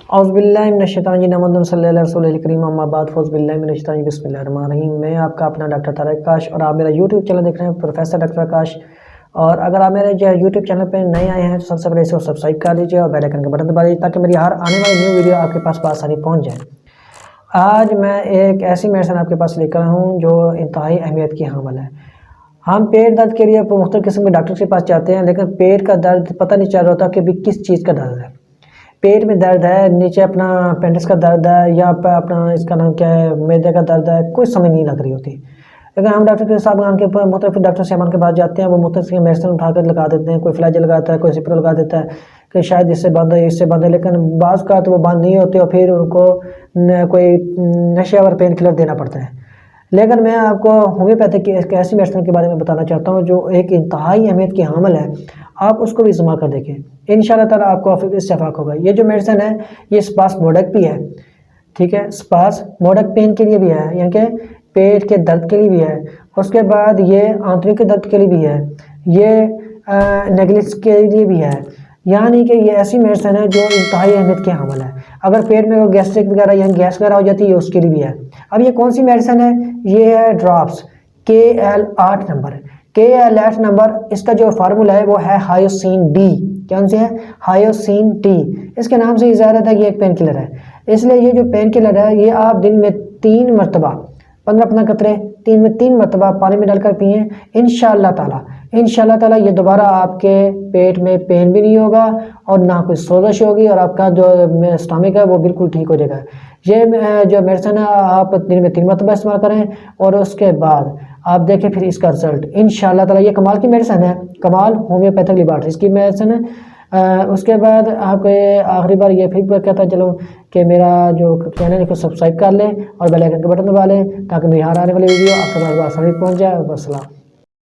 اعوذ باللہ من الشیطان الرجیم محمد صلی اللہ علیہ رسول الکریم اما بعد فاعوذ باللہ من الشیطان الرجیم بسم اللہ الرحمن الرحیم۔ میں آپ کا اپنا ڈاکٹر طارق آکاش اور آپ میرا یوٹیوب چینل دیکھ رہے ہیں پروفیسر ڈاکٹر آکاش۔ اور اگر آپ میرے یوٹیوب چینل پہ نئے آئے ہیں تو سب سے پہلے اسے سبسکرائب کر لیجیے اور بیل آئکن کا بٹن دبا لیجیے تاکہ میری ہر آنے والی نیو ویڈیو آپ کے پاس بآسانی پہنچ جائے۔ آج میں ایک ایسی میڈیسن آپ کے پاس لے کر ہوں جو انتہائی اہمیت کی حامل ہے۔ ہم پیٹ درد کے لیے مختلف قسم کے ڈاکٹر کے پاس جاتے ہیں لیکن پیٹ کا درد پتہ نہیں چل رہا ہوتا کہ بھی کس چیز کا درد ہے۔ پیٹ میں درد ہے، نیچے اپنا اپینڈکس کا درد ہے یا اپنا اس کا نام کیا ہے معدے کا درد ہے، کوئی سمجھ نہیں لگ رہی ہوتی۔ لیکن ہم ڈاکٹر کے صاحب کے مختلف ڈاکٹر صاحبان کے پاس جاتے ہیں، وہ مختلف میڈیسن اٹھا کر لگا دیتے ہیں، کوئی فلیج لگاتا ہے، کوئی سپرو لگا دیتا ہے کہ شاید اس سے بند ہے اس سے بند ہے، لیکن بعض کا تو وہ بند نہیں ہوتے اور پھر ان کو کوئی نشے اور پین کلر دینا پڑتا ہے۔ لیکن میں آپ کو ہومیوپیتھک کی ایک ایسی میڈیسن کے بارے میں بتانا چاہتا ہوں جو ایک انتہائی اہمیت کی حامل ہے۔ آپ اس کو بھی استعمال کر دیکھیں، انشاءاللہ تعالیٰ آپ کو استفاق ہوگا۔ یہ جو میڈیسن ہے یہ سپاس موڈک بھی ہے، ٹھیک ہے، سپاس موڈک پین کے لیے بھی ہے، یعنی کہ پیٹ کے درد کے لیے بھی ہے، اس کے بعد یہ آنتڑیوں کے درد کے لیے بھی ہے، یہ نیگلس کے لیے بھی ہے، یعنی کہ یہ ایسی میڈیسن ہے جو انتہائی اہمیت کی حامل ہے۔ اگر پیٹ میں وہ گیسٹرک وغیرہ یا گیس وغیرہ ہو جاتی ہے اس کے لیے بھی ہے۔ اب یہ کون سی میڈیسن ہے؟ یہ ہے drops KL8 number. KL8 number اس کا جو فارمولا ہے وہ ہے ہائیوسین ڈی۔ کون سے ہے؟ ہائیوسین ڈی۔ اس کے نام سے ہی ظاہر ہے کہ یہ ایک پین کلر ہے، اس لیے یہ جو پین کلر ہے یہ آپ دن میں 3 مرتبہ 15 قطرے 3 مرتبہ پانی میں ڈال کر پئیں، انشاءاللہ تعالیٰ یہ دوبارہ آپ کے پیٹ میں پین بھی نہیں ہوگا اور نہ کوئی سوزش ہوگی اور آپ کا جو اسٹامک ہے وہ بالکل ٹھیک ہو جائے گا۔ یہ جو میڈیسن ہے آپ دن میں 3 مرتبہ استعمال کریں اور اس کے بعد آپ دیکھیں پھر اس کا رزلٹ انشاءاللہ تعالیٰ۔ یہ کمال کی میڈیسن ہے، کمال ہومیوپیتھک لیبارٹریز کی میڈیسن ہے۔ اس کے بعد آپ کو آخری بار یہ پھر کہتا چلو کہ میرا جو چینل ہے کو سبسکرائب کر لیں اور بیل آئکن کا بٹن دبا لیں تاکہ میری ہر آنے والی ویڈیو آپ کے پاس بآسانی پہنچ جائے۔ والسلام۔